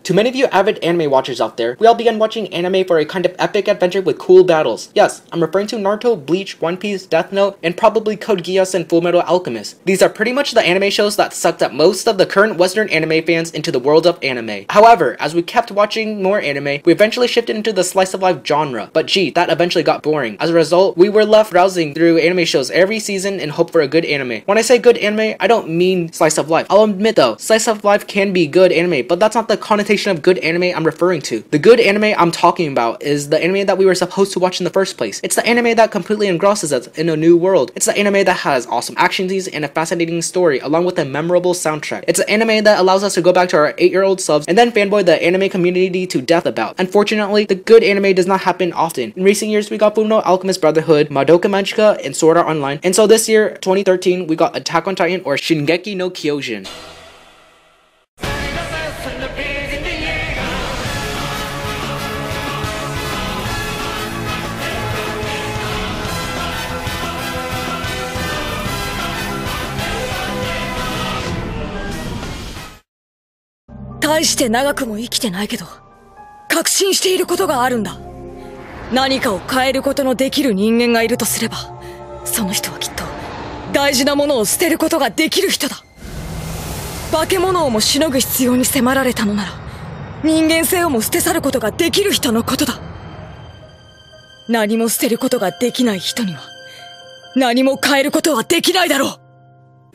To many of you avid anime watchers out there, we all began watching anime for a kind of epic adventure with cool battles. Yes, I'm referring to Naruto, Bleach, One Piece, Death Note, and probably Code Geass and Fullmetal Alchemist. These are pretty much the anime shows that sucked up most of the current Western anime fans into the world of anime. However, as we kept watching more anime, we eventually shifted into the slice of life genre. But gee, that eventually got boring. As a result, we were left browsing through anime shows every season in hope for a good anime. When I say good anime, I don't mean slice of life. I'll admit though, slice of life can be good anime, but that's not the connotation of good anime I'm referring to. The good anime I'm talking about is the anime that we were supposed to watch in the first place. It's the anime that completely engrosses us in a new world. It's the anime that has awesome action scenes and a fascinating story along with a memorable soundtrack. It's the anime that allows us to go back to our 8-year-old selves and then fanboy the anime community to death about. Unfortunately, the good anime does not happen often. In recent years, we got Fullmetal Alchemist Brotherhood, Madoka Magica, and Sword Art Online. And so this year, 2013, we got Attack on Titan or Shingeki no Kyojin. 大して長くも生きてないけど、確信していることがあるんだ。何かを変えることのできる人間がいるとすれば、その人はきっと大事なものを捨てることができる人だ。化け物をもしのぐ必要に迫られたのなら、人間性をも捨て去ることができる人のことだ。何も捨てることができない人には、何も変えることはできないだろう。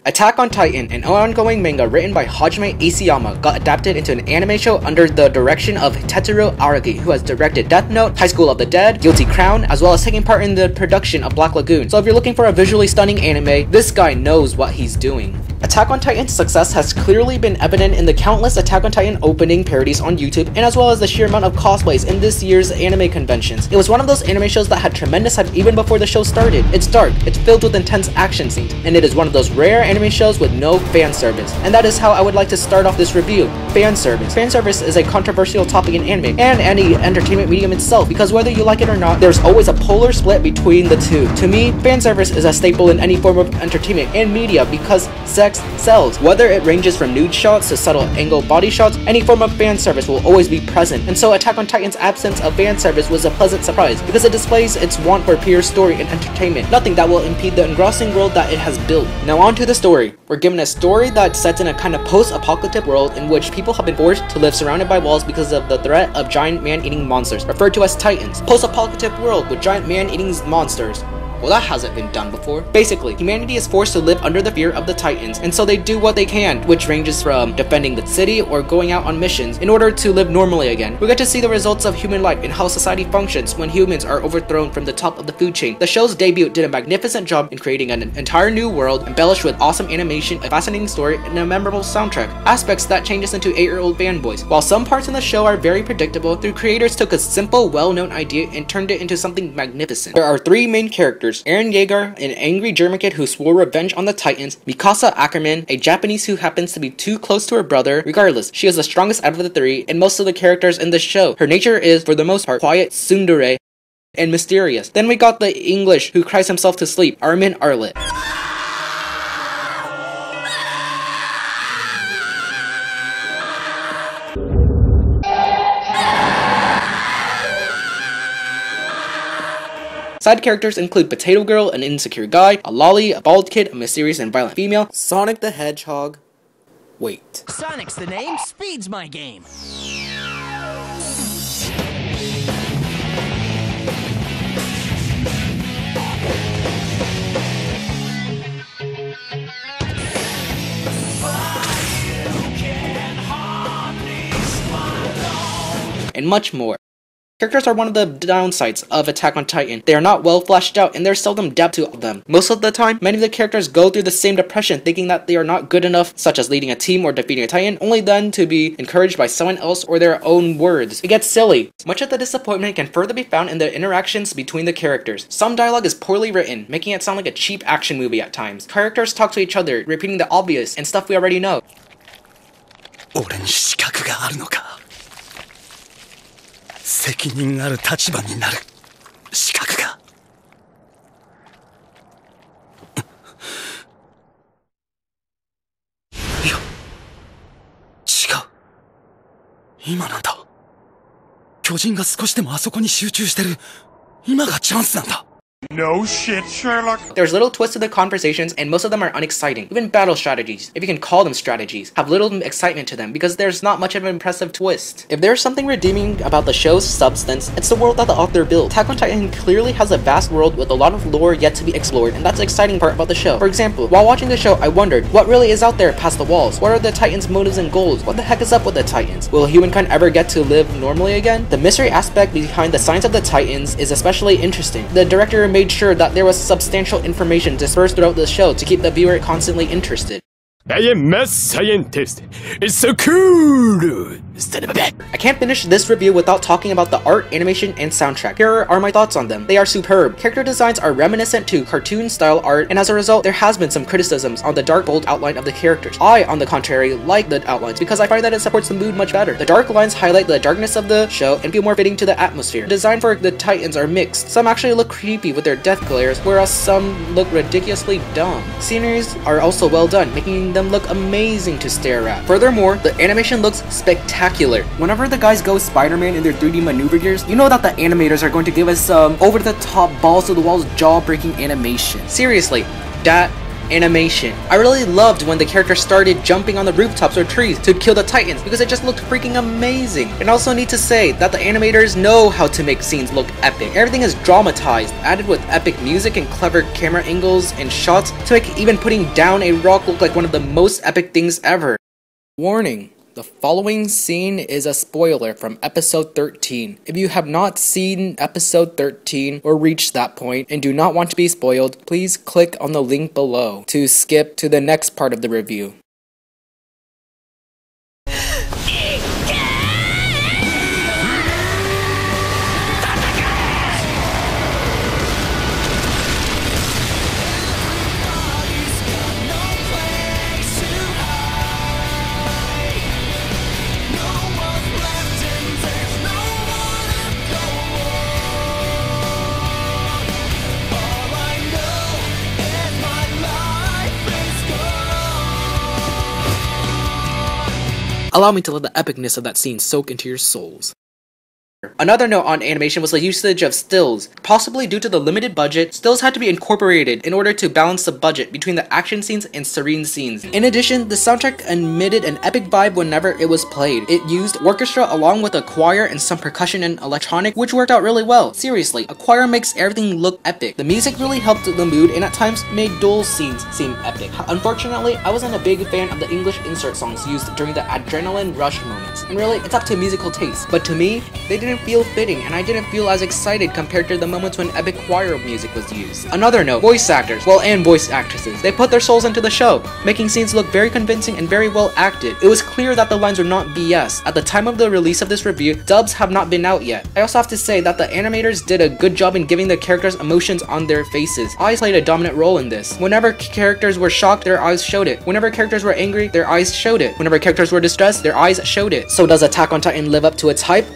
Attack on Titan, an ongoing manga written by Hajime Isayama, got adapted into an anime show under the direction of Tetsuro Araki, who has directed Death Note, High School of the Dead, Guilty Crown, as well as taking part in the production of Black Lagoon. So if you're looking for a visually stunning anime, this guy knows what he's doing. Attack on Titan's success has clearly been evident in the countless Attack on Titan opening parodies on YouTube, and as well as the sheer amount of cosplays in this year's anime conventions. It was one of those anime shows that had tremendous hype even before the show started. It's dark, it's filled with intense action scenes, and it is one of those rare anime shows with no fan service. And that is how I would like to start off this review. Fan service. Fan service is a controversial topic in anime, and any entertainment medium itself, because whether you like it or not, there's always a polar split between the two. To me, fan service is a staple in any form of entertainment and media because sex sells. Whether it ranges from nude shots to subtle angle body shots, any form of fan service will always be present. And so Attack on Titan's absence of fan service was a pleasant surprise because it displays its want for pure story and entertainment, nothing that will impede the engrossing world that it has built. Now on to the story. We're given a story that sets in a kind of post-apocalyptic world in which people have been forced to live surrounded by walls because of the threat of giant man-eating monsters, referred to as Titans. Post-apocalyptic world with giant man-eating monsters. Well, that hasn't been done before. Basically, humanity is forced to live under the fear of the Titans, and so they do what they can, which ranges from defending the city or going out on missions in order to live normally again. We get to see the results of human life and how society functions when humans are overthrown from the top of the food chain. The show's debut did a magnificent job in creating an entire new world, embellished with awesome animation, a fascinating story, and a memorable soundtrack, aspects that change us into 8-year-old fanboys. While some parts in the show are very predictable, the creators took a simple, well-known idea and turned it into something magnificent. There are 3 main characters: Eren Yeager, an angry German kid who swore revenge on the Titans; Mikasa Ackerman, a Japanese who happens to be too close to her brother. Regardless, she is the strongest out of the 3 and most of the characters in the show. Her nature is, for the most part, quiet, tsundere, and mysterious. Then we got the English who cries himself to sleep, Armin Arlet. Side characters include Potato Girl, an insecure guy, a lolly, a bald kid, a mysterious and violent female, Sonic the Hedgehog. Wait. Sonic's the name, speed's my game. And much more. Characters are one of the downsides of Attack on Titan. They are not well fleshed out and there's seldom depth to them. Most of the time, many of the characters go through the same depression thinking that they are not good enough, such as leading a team or defeating a Titan, only then to be encouraged by someone else or their own words. It gets silly. Much of the disappointment can further be found in the interactions between the characters. Some dialogue is poorly written, making it sound like a cheap action movie at times. Characters talk to each other, repeating the obvious and stuff we already know. 俺に資格があるのか。責任ある立場になる資格が。いや、違う。今なんだ。巨人が少しでもあそこに集中してる。今がチャンスなんだ。No shit, Sherlock. There's little twists to the conversations, and most of them are unexciting. Even battle strategies, if you can call them strategies, have little excitement to them because there's not much of an impressive twist. If there's something redeeming about the show's substance, it's the world that the author built. Attack on Titan clearly has a vast world with a lot of lore yet to be explored, and that's the exciting part about the show. For example, while watching the show, I wondered, what really is out there past the walls? What are the Titans' motives and goals? What the heck is up with the Titans? Will humankind ever get to live normally again? The mystery aspect behind the science of the Titans is especially interesting. The director made sure that there was substantial information dispersed throughout the show to keep the viewer constantly interested. I am mad scientist. It's so cool. Son of a bitch. I can't finish this review without talking about the art, animation, and soundtrack. Here are my thoughts on them. They are superb. Character designs are reminiscent to cartoon-style art, and as a result, there has been some criticisms on the dark, bold outline of the characters. I, on the contrary, like the outlines because I find that it supports the mood much better. The dark lines highlight the darkness of the show and feel more fitting to the atmosphere. The design for the Titans are mixed. Some actually look creepy with their death glares, whereas some look ridiculously dumb. Sceneries are also well done, making them look amazing to stare at. Furthermore, the animation looks spectacular. Whenever the guys go Spider-Man in their 3D maneuver gears, you know that the animators are going to give us some over-the-top balls-to-the-walls jaw-breaking animation. Seriously, that animation. I really loved when the character started jumping on the rooftops or trees to kill the Titans because it just looked freaking amazing. And I also need to say that the animators know how to make scenes look epic. Everything is dramatized, added with epic music and clever camera angles and shots to make even putting down a rock look like one of the most epic things ever. Warning. The following scene is a spoiler from episode 13. If you have not seen episode 13 or reached that point and do not want to be spoiled, please click on the link below to skip to the next part of the review. Allow me to let the epicness of that scene soak into your souls. Another note on animation was the usage of stills. Possibly due to the limited budget, stills had to be incorporated in order to balance the budget between the action scenes and serene scenes. In addition, the soundtrack emitted an epic vibe whenever it was played. It used orchestra along with a choir and some percussion and electronic, which worked out really well. Seriously, a choir makes everything look epic. The music really helped the mood and at times made dull scenes seem epic. Unfortunately, I wasn't a big fan of the English insert songs used during the adrenaline rush moments. And really, it's up to musical taste. But to me, they didn't feel fitting, and I didn't feel as excited compared to the moments when epic choir music was used. Another note, voice actors, and voice actresses. They put their souls into the show, making scenes look very convincing and very well acted. It was clear that the lines were not BS. At the time of the release of this review, dubs have not been out yet. I also have to say that the animators did a good job in giving the characters emotions on their faces. Eyes played a dominant role in this. Whenever characters were shocked, their eyes showed it. Whenever characters were angry, their eyes showed it. Whenever characters were distressed, their eyes showed it. So does Attack on Titan live up to its hype?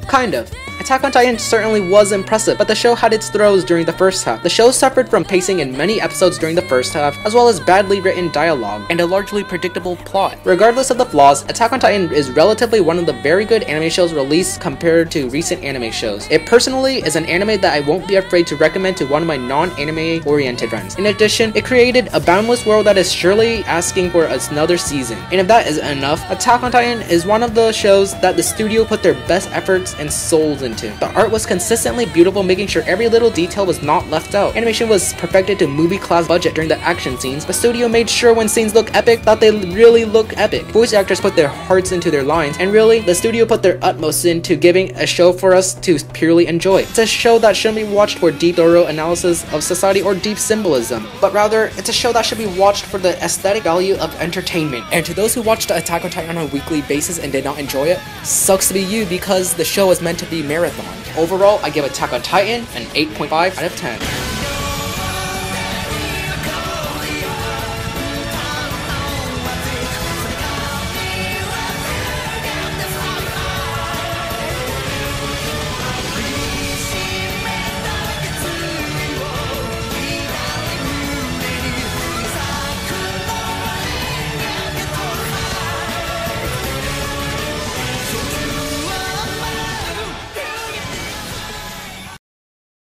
Kind of. Attack on Titan certainly was impressive, but the show had its throws during the first half. The show suffered from pacing in many episodes during the first half, as well as badly written dialogue, and a largely predictable plot. Regardless of the flaws, Attack on Titan is relatively one of the very good anime shows released compared to recent anime shows. It personally is an anime that I won't be afraid to recommend to one of my non-anime oriented friends. In addition, it created a boundless world that is surely asking for another season. And if that isn't enough, Attack on Titan is one of the shows that the studio put their best efforts and souls into. The art was consistently beautiful, making sure every little detail was not left out. Animation was perfected to movie-class budget during the action scenes. The studio made sure when scenes look epic that they really look epic. Voice actors put their hearts into their lines, and really, the studio put their utmost into giving a show for us to purely enjoy. It's a show that shouldn't be watched for deep, thorough analysis of society or deep symbolism, but rather, it's a show that should be watched for the aesthetic value of entertainment. And to those who watched Attack on Titan on a weekly basis and did not enjoy it, sucks to be you because the show is meant to be marathon. Overall, I give Attack on Titan an 8.5 out of 10.